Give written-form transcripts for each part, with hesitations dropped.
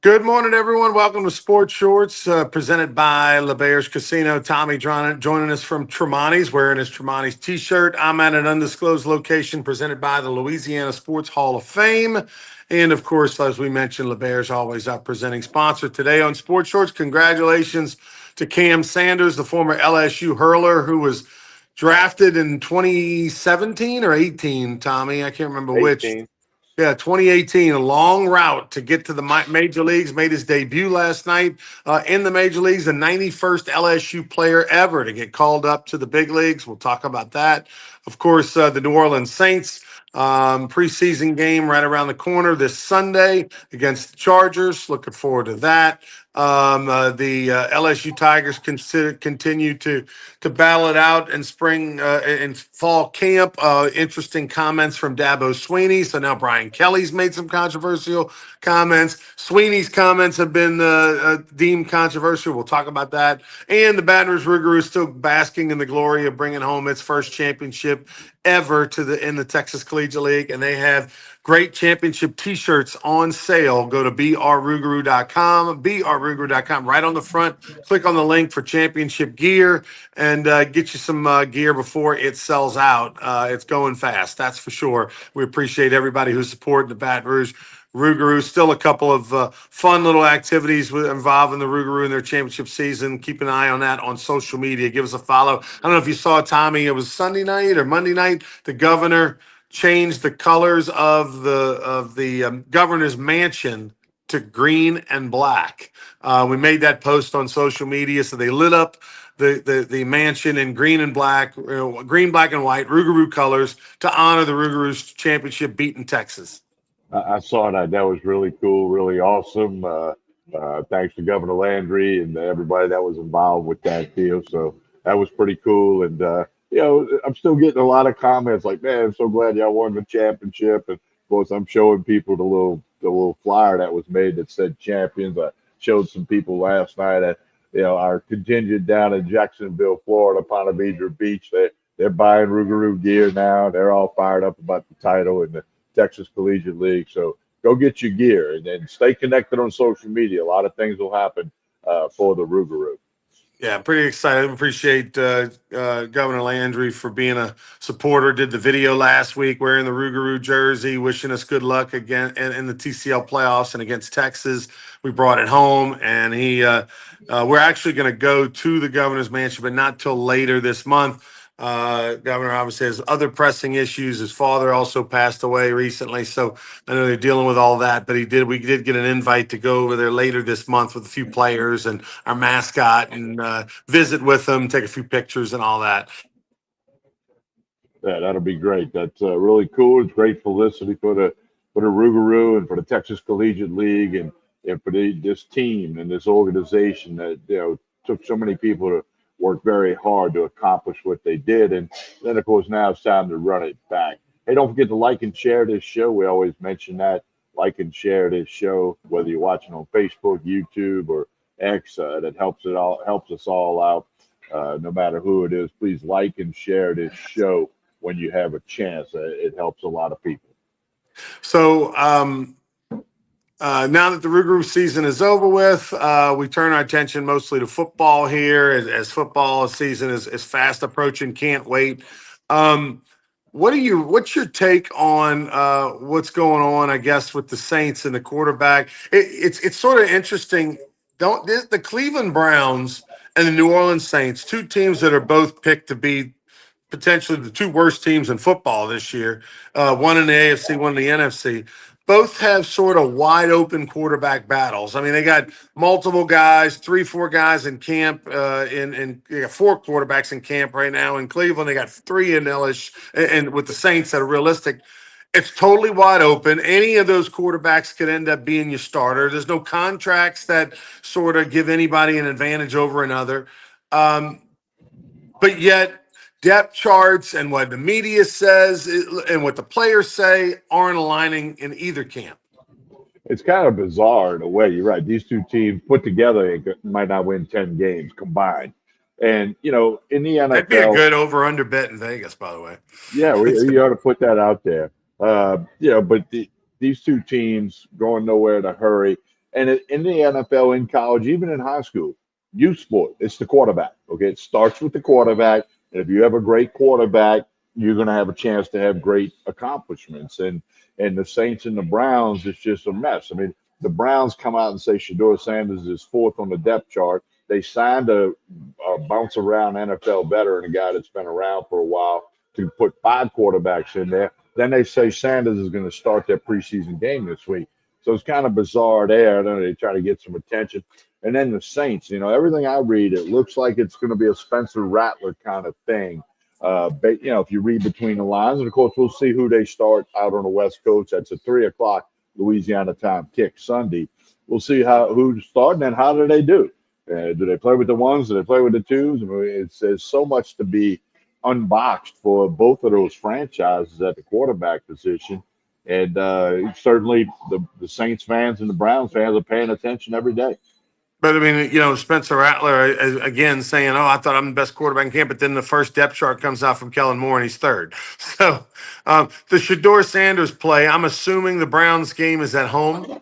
Good morning, everyone. Welcome to Sports Shorts, presented by LeBears Casino. Tommy joining us from Tremonti's, wearing his Tremonti's T-shirt. I'm at an undisclosed location, presented by the Louisiana Sports Hall of Fame, and of course, as we mentioned, LeBears always our presenting sponsor today on Sports Shorts. Congratulations to Cam Sanders, the former LSU hurler, who was drafted in 2017 or 18. Tommy, I can't remember which. 18. Yeah, 2018, a long route to get to the major leagues. Made his debut last night in the major leagues, the 91st LSU player ever to get called up to the big leagues. We'll talk about that. Of course, the New Orleans Saints preseason game right around the corner this Sunday against the Chargers. Looking forward to that. The LSU Tigers continue to battle it out in spring and fall camp. Interesting comments from Dabo Sweeney. So now Brian Kelly's made some controversial comments. Sweeney's comments have been deemed controversial. We'll talk about that. And the Baton Rouge Rougarou is still basking in the glory of bringing home its first championship ever in the Texas Collegiate League, and they have great championship T-shirts on sale. Go to brrougarou.com, right on the front. Click on the link for championship gear and get you some gear before it sells out. It's going fast, that's for sure. We appreciate everybody who's supporting the Baton Rouge Rougarou. Still a couple of fun little activities involving the Rougarou in their championship season. Keep an eye on that on social media. Give us a follow. I don't know if you saw, Tommy, it was Sunday night or Monday night. The governor changed the colors of the governor's mansion to green and black. We made that post on social media, so they lit up the mansion in green and black, green, black, and white, Rougarou colors to honor the Rougarou's championship beating Texas. I saw that. That was really cool, really awesome. Thanks to Governor Landry and everybody that was involved with that deal. So that was pretty cool. And I'm still getting a lot of comments like, "Man, I'm so glad y'all won the championship." And of course, I'm showing people the little flyer that was made that said champions. I showed some people last night at our contingent down in Jacksonville, Florida, Ponte Vedra Beach. They're buying Rougarou gear now. They're all fired up about the title and the Texas Collegiate League. So go get your gear and then stay connected on social media. A lot of things will happen for the Rougarou. Yeah, pretty excited. Appreciate Governor Landry for being a supporter. Did the video last week wearing the Rougarou jersey, wishing us good luck again in the TCL playoffs and against Texas. We brought it home, and we're actually going to go to the governor's mansion, but not till later this month. Governor obviously has other pressing issues. His father also passed away recently, so I know they're dealing with all that. But we did get an invite to go over there later this month with a few players and our mascot and visit with them, take a few pictures and all that. Yeah, that'll be great. That's really cool. It's great publicity for the Rougarou and for the Texas Collegiate League and for this team and this organization that took so many people to work very hard to accomplish what they did. And then of course now it's time to run it back. Hey, don't forget to like and share this show. We always mention that. Like and share this show, whether you're watching on Facebook, YouTube, or X. That helps us all out. No matter who it is, please like and share this show when you have a chance. It helps a lot of people. So now that the Rougarou season is over with, we turn our attention mostly to football here as football season is fast approaching. Can't wait. What's your take on what's going on, I guess, with the Saints and the quarterback? It's sort of interesting. The Cleveland Browns and the New Orleans Saints, two teams that are both picked to be potentially the two worst teams in football this year, one in the AFC, one in the NFC. Both have sort of wide open quarterback battles. I mean, they got multiple guys, 4 guys in camp, they got 4 quarterbacks in camp right now in Cleveland. They got 3 in LSU, and with the Saints that are realistic. It's totally wide open. Any of those quarterbacks could end up being your starter. There's no contracts that sort of give anybody an advantage over another. But yet, depth charts and what the media says and what the players say aren't aligning in either camp. It's kind of bizarre in a way. You're right. These two teams put together might not win 10 games combined. And, in the That'd be a NFL, good over-under bet in Vegas, by the way. yeah, you ought to put that out there. But these two teams going nowhere in a hurry. in the NFL, in college, even in high school, youth sport, it's the quarterback. Okay, it starts with the quarterback, and if you have a great quarterback, you're going to have a chance to have great accomplishments. And the Saints and the Browns, it's just a mess. I mean, the Browns come out and say Shador Sanders is fourth on the depth chart. They signed a bounce around NFL veteran, a guy that's been around for a while, to put five quarterbacks in there. Then they say Sanders is going to start their preseason game this week. So it's kind of bizarre there. Then they try to get some attention. And then the Saints, everything I read, it looks like it's going to be a Spencer Rattler kind of thing. But, if you read between the lines, and of course, we'll see who they start out on the West Coast. That's a 3 o'clock Louisiana time kick Sunday. We'll see who's starting and how do they do. Do they play with the ones? Do they play with the twos? I mean, there's so much to be unboxed for both of those franchises at the quarterback position. And certainly the Saints fans and the Browns fans are paying attention every day. But I mean, Spencer Rattler again saying, "Oh, I thought I'm the best quarterback in camp," but then the first depth chart comes out from Kellen Moore and he's third. So the Shador Sanders play, I'm assuming the Browns game is at home.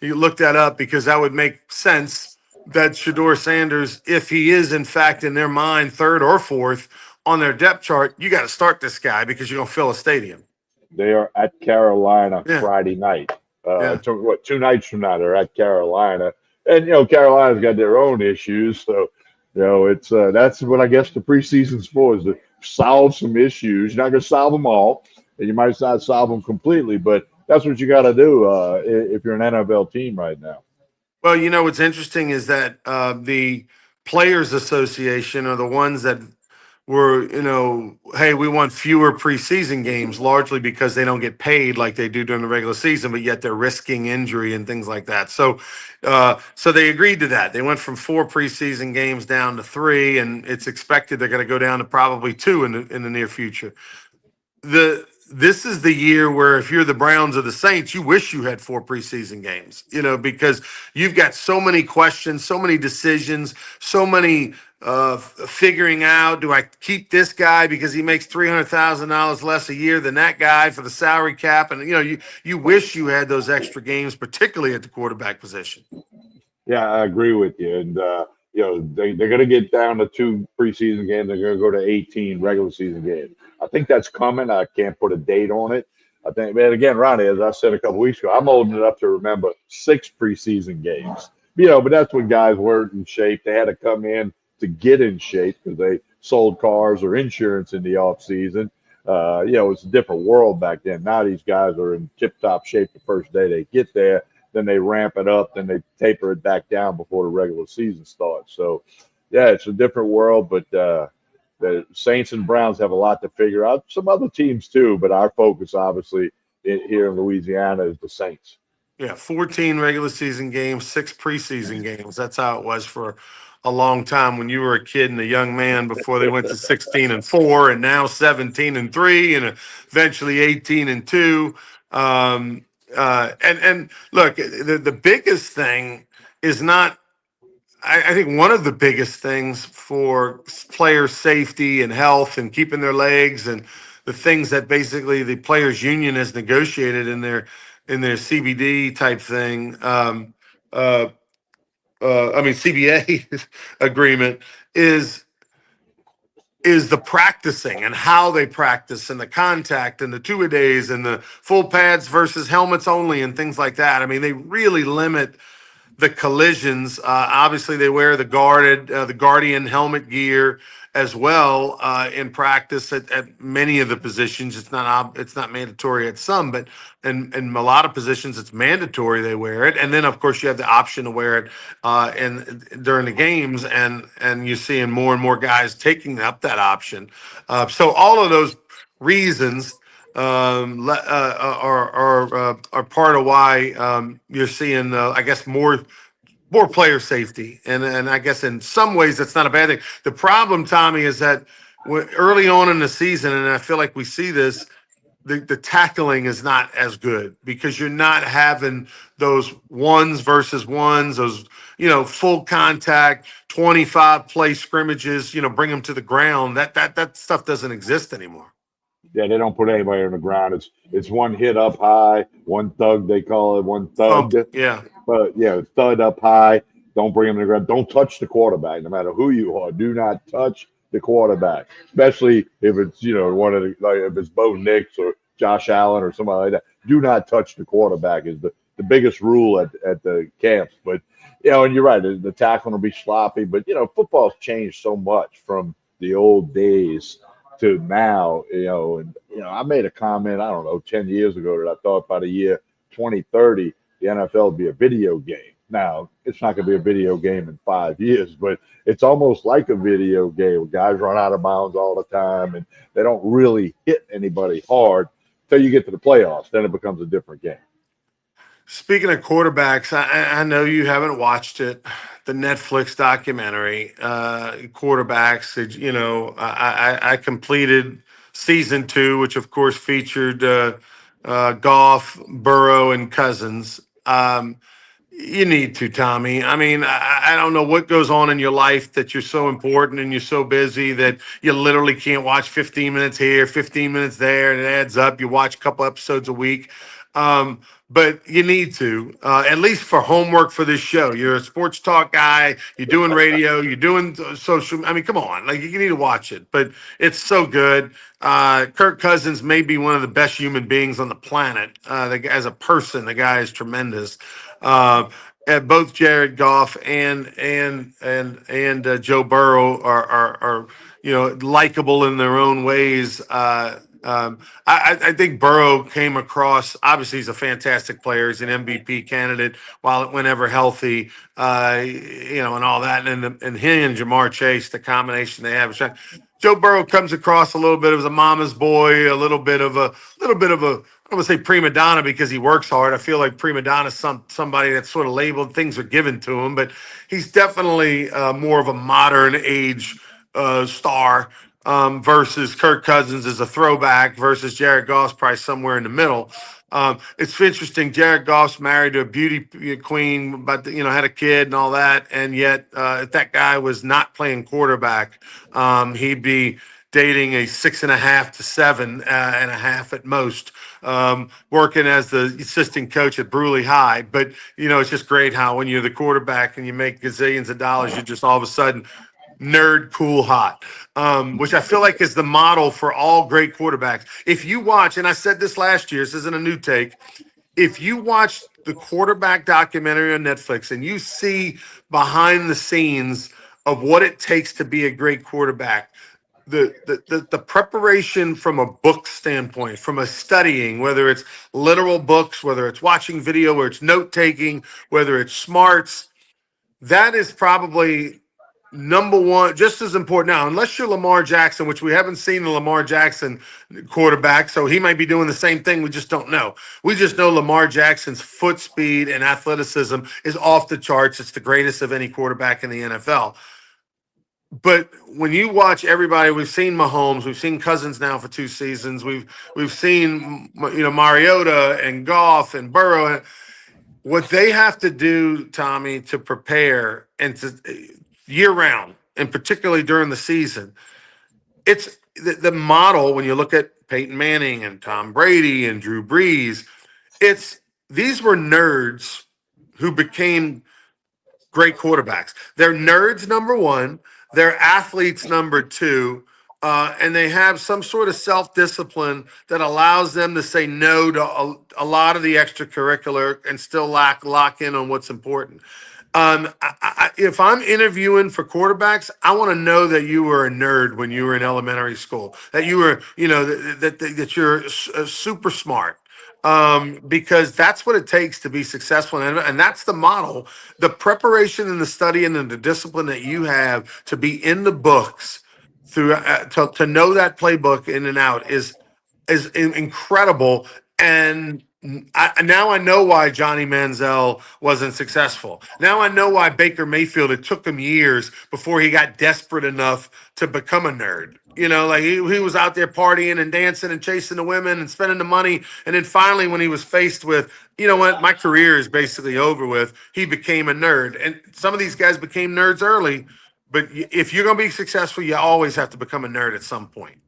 You look that up because that would make sense that Shador Sanders, if he is in fact in their mind third or fourth on their depth chart, you got to start this guy because you're gonna fill a stadium. They are at Carolina Yeah, Friday night. yeah. 2 nights from now they're at Carolina, and Carolina's got their own issues. So it's that's what I guess the preseason's for, is to solve some issues. You're not going to solve them all, and you might not solve them completely, but that's what you got to do if you're an NFL team right now. Well, what's interesting is that the Players Association are the ones that were, hey, we want fewer preseason games, largely because they don't get paid like they do during the regular season, but yet they're risking injury and things like that. So they agreed to that. They went from 4 preseason games down to 3, and it's expected they're going to go down to probably 2 in the near future. This is the year where if you're the Browns or the Saints, you wish you had 4 preseason games, because you've got so many questions, so many decisions, so many figuring out, do I keep this guy because he makes $300,000 less a year than that guy for the salary cap? And, you wish you had those extra games, particularly at the quarterback position. Yeah, I agree with you. And, they're going to get down to 2 preseason games. They're going to go to 18 regular season games. I think that's coming. I can't put a date on it. I think, man, again, Ronnie, as I said a couple weeks ago, I'm old enough to remember 6 preseason games. But that's when guys weren't in shape. They had to come in to get in shape because they sold cars or insurance in the off season. It's a different world back then. Now these guys are in tip-top shape the first day they get there. Then they ramp it up, then they taper it back down before the regular season starts. So, yeah, it's a different world, but the Saints and Browns have a lot to figure out. Some other teams too, but our focus, obviously, here in Louisiana is the Saints. Yeah, 14 regular season games, 6 preseason games. That's how it was for a long time when you were a kid and a young man before they went to 16-4 and now 17-3 and eventually 18-2. And look, the biggest thing is not. I think one of the biggest things for player safety and health and keeping their legs and the things that basically the players union has negotiated in their CBD type thing. Uh, I mean CBA agreement is the practicing and how they practice and the contact and the two-a-days and the full pads versus helmets only and things like that. I mean, they really limit the collisions. Obviously, they wear the Guardian helmet gear as well in practice at many of the positions. It's not mandatory at some, but in a lot of positions, it's mandatory they wear it. And then, of course, you have the option to wear it during the games, and you're seeing more and more guys taking up that option. So all of those reasons are part of why you're seeing, I guess, more player safety, and I guess in some ways that's not a bad thing. The problem, Tommy, is that early on in the season, and I feel like we see this, the tackling is not as good because you're not having those ones versus ones, those full contact 25 play scrimmages, bring them to the ground. That stuff doesn't exist anymore. Yeah, they don't put anybody on the ground. It's one hit up high, one thug they call it, one Thump. thud. Yeah. But yeah, thud up high. Don't bring him to the ground. Don't touch the quarterback, no matter who you are. Do not touch the quarterback, especially if it's one of the like if it's Bo Nix or Josh Allen or somebody like that. Do not touch the quarterback is the biggest rule at the camps. But and you're right, the tackling will be sloppy. But football's changed so much from the old days to now. And I made a comment I don't know 10 years ago that I thought by the year 2030 the NFL will be a video game. Now, it's not going to be a video game in 5 years, but it's almost like a video game. Guys run out of bounds all the time, and they don't really hit anybody hard until you get to the playoffs. Then it becomes a different game. Speaking of quarterbacks, I know you haven't watched it, the Netflix documentary, quarterbacks. I completed season 2, which of course featured Goff, Burrow, and Cousins. You need to, Tommy. I mean, I don't know what goes on in your life that you're so important and you're so busy that you literally can't watch 15 minutes here, 15 minutes there, and it adds up. You watch a couple episodes a week. But you need to, at least for homework for this show. You're a sports talk guy. You're doing radio. You're doing social. I mean, come on, like you need to watch it. But it's so good. Kirk Cousins may be one of the best human beings on the planet. As a person, the guy is tremendous. And both Jared Goff and Joe Burrow are likable in their own ways. I think Burrow came across. Obviously, he's a fantastic player. He's an MVP candidate whenever healthy, and all that. And he and Jamar Chase, the combination they have. Joe Burrow comes across a little bit as a mama's boy, a little bit of a. I don't want to say prima donna because he works hard. I feel like prima donna is somebody that's sort of labeled. Things are given to him, but he's definitely more of a modern age star versus Kirk Cousins is a throwback versus Jared Goff's probably somewhere in the middle. It's interesting. Jared Goff's married to a beauty queen, but had a kid and all that, and yet if that guy was not playing quarterback, he'd be dating a 6.5 to 7.5 at most, working as the assistant coach at Bruley High. But it's just great how when you're the quarterback and you make gazillions of dollars, you just all of a sudden nerd, cool, hot, which I feel like is the model for all great quarterbacks. If you watch, and I said this last year, this isn't a new take. If you watch the quarterback documentary on Netflix and you see behind the scenes of what it takes to be a great quarterback, the preparation from a book standpoint, from a studying, whether it's literal books, whether it's watching video, whether it's note taking, whether it's smarts, that is probably number one, just as important now, unless you're Lamar Jackson, which we haven't seen the Lamar Jackson quarterback, so he might be doing the same thing. We just don't know. We just know Lamar Jackson's foot speed and athleticism is off the charts. It's the greatest of any quarterback in the NFL. But when you watch everybody, we've seen Mahomes, we've seen Cousins now for 2 seasons, we've seen Mariota and Goff and Burrow. What they have to do, Tommy, to prepare and to year round, and particularly during the season, it's the model. When you look at Peyton Manning and Tom Brady and Drew Brees, these were nerds who became great quarterbacks. They're nerds, number one. They're athletes, number two. And they have some sort of self-discipline that allows them to say no to a lot of the extracurricular and still lock in on what's important. If I'm interviewing for quarterbacks, I want to know that you were a nerd when you were in elementary school, that you were, that you're super smart, because that's what it takes to be successful. And that's the model, the preparation and the study and the discipline that you have to be in the books through to know that playbook in and out is incredible. And now I know why Johnny Manziel wasn't successful. Now I know why Baker Mayfield, it took him years before he got desperate enough to become a nerd. Like he was out there partying and dancing and chasing the women and spending the money. And then finally, when he was faced with, what, my career is basically over with, he became a nerd. And some of these guys became nerds early. But if you're going to be successful, you always have to become a nerd at some point.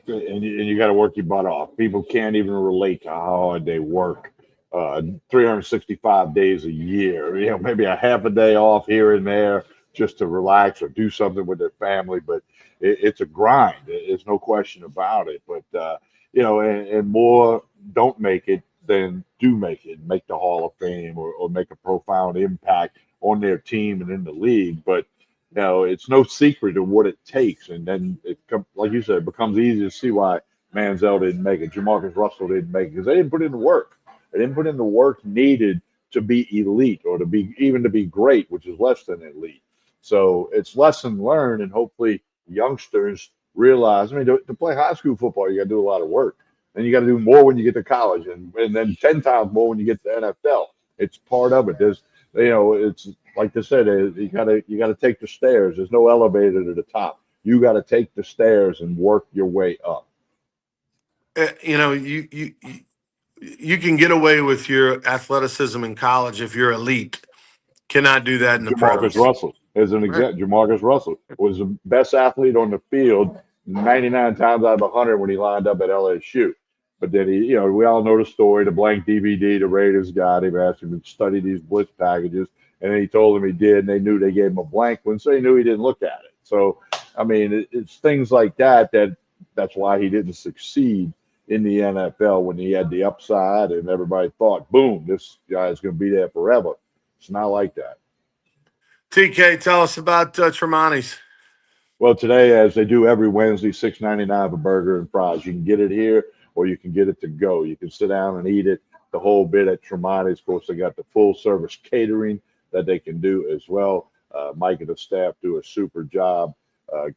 and you got to work your butt off. People can't even relate to how hard they work. 365 days a year, maybe a half a day off here and there just to relax or do something with their family. But it's a grind. There's no question about it. But, and more don't make it than do make it, make the Hall of Fame or make a profound impact on their team and in the league. But it's no secret of what it takes. And then like you said, it becomes easy to see why Manziel didn't make it, Jamarcus Russell didn't make it, because they didn't put in the work. They didn't put in the work needed to be elite or to be great, which is less than elite. So it's lesson learned, and hopefully youngsters realize. I mean, to play high school football, you got to do a lot of work. Then you got to do more when you get to college, and then 10 times more when you get to NFL. It's part of it. It's like they said, you gotta take the stairs. There's no elevator to the top. You got to take the stairs and work your way up. You can get away with your athleticism in college if you're elite. Cannot do that in the Jamarcus pros. Russell, as an Right. example, Jamarcus Russell was the best athlete on the field 99 times out of 100 when he lined up at LSU. But then we all know the story, the blank DVD the Raiders got him, asked him to study these blitz packages, and then he told them he did, and they knew they gave him a blank one, so he knew he didn't look at it. So, I mean, it's things like that's why he didn't succeed in the NFL when he had the upside, and everybody thought, boom, this guy is going to be there forever. It's not like that. TK, tell us about Tremonti's. Well, today, as they do every Wednesday, $6.99 for burger and fries. You can get it here, or you can get it to go. You can sit down and eat it the whole bit at Tremonti's. Of course, they got the full service catering that they can do as well. Mike and the staff do a super job.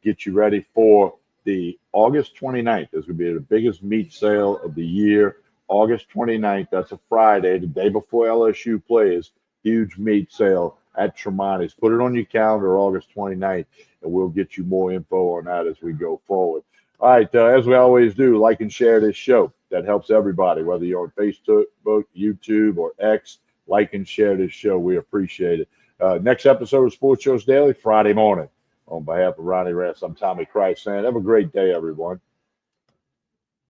Get you ready for the August 29th. There's going to be the biggest meat sale of the year. August 29th, that's a Friday, the day before LSU plays. Huge meat sale at Tremonti's. Put it on your calendar, August 29th, and we'll get you more info on that as we go forward. All right, as we always do, like and share this show. That helps everybody, whether you're on Facebook, YouTube, or X. Like and share this show. We appreciate it. Next episode of Sports Shows Daily, Friday morning. On behalf of Ronnie Rantz, I'm Tommy Krysan. Have a great day, everyone.